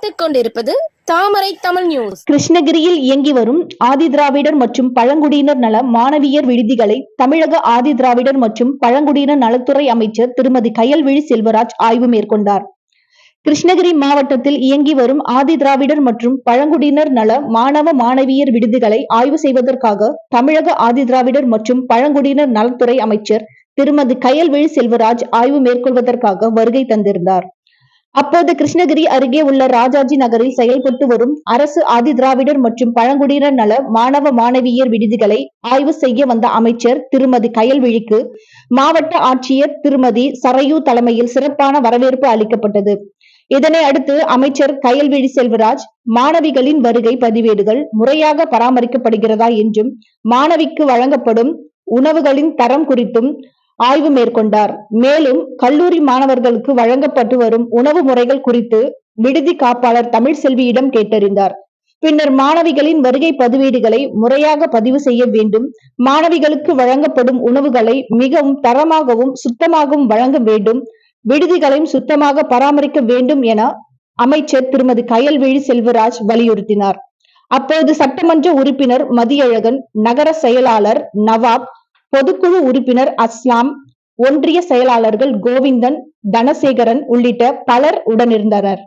பார்த்துக் கொண்டிருப்பது தாமரை தமிழ் நியூஸ். கிருஷ்ணகிரியில் இயங்கி வரும் ஆதிதிராவிடர் மற்றும் பழங்குடியினர் நல மாணவியர் விடுதிகளை தமிழக ஆதிதிராவிடர் மற்றும் பழங்குடியினர் நலத்துறை அமைச்சர் திருமதி கயல்விழி செல்வராஜ் ஆய்வு மேற்கொண்டார். கிருஷ்ணகிரி மாவட்டத்தில் இயங்கி வரும் ஆதிதிராவிடர் மற்றும் பழங்குடியினர் நல மாணவ மாணவியர் விடுதிகளை ஆய்வு செய்வதற்காக தமிழக ஆதிதிராவிடர் மற்றும் பழங்குடியினர் நலத்துறை அமைச்சர் திருமதி கயல்விழி செல்வராஜ் ஆய்வு மேற்கொள்வதற்காக வருகை தந்திருந்தார். அப்போது கிருஷ்ணகிரி அருகே உள்ள ராஜாஜி நகரில் செயல்பட்டு வரும் அரசு ஆதிதிராவிடர் மற்றும் பழங்குடியினர் நல மாணவ மாணவியர் விடுதிகளை ஆய்வு செய்ய வந்த அமைச்சர் திருமதி கயல்விழிக்கு மாவட்ட ஆட்சியர் திருமதி சரையு தலைமையில் சிறப்பான வரவேற்பு அளிக்கப்பட்டது. இதனை அடுத்து அமைச்சர் கயல்விழி செல்வராஜ் மாணவிகளின் வருகை பதிவேடுகள் முறையாக பராமரிக்கப்படுகிறதா என்றும் மாணவிக்கு வழங்கப்படும் உணவுகளின் தரம் குறித்தும் ஆய்வு மேற்கொண்டார். மேலும் கல்லூரி மாணவர்களுக்கு வழங்கப்பட்டு வரும் உணவு முறைகள் குறித்து விடுதி காப்பாளர் தமிழ்செல்வியிடம் கேட்டறிந்தார். பின்னர் மாணவிகளின் வருகை பதிவேடுகளை முறையாக பதிவு செய்ய வேண்டும், மாணவிகளுக்கு வழங்கப்படும் உணவுகளை மிகவும் தரமாகவும் சுத்தமாகவும் வழங்க வேண்டும், விடுதிகளையும் சுத்தமாக பராமரிக்க வேண்டும் என அமைச்சர் திருமதி கயல்விழி செல்வராஜ் வலியுறுத்தினார். அப்போது சட்டமன்ற உறுப்பினர் மதியழகன், நகர செயலாளர் நவாப், பொதுக்குழு உறுப்பினர் அஸ்லாம், ஒன்றிய செயலாளர்கள் கோவிந்தன், தனசேகரன் உள்ளிட்ட பலர் உடனிருந்தனர்.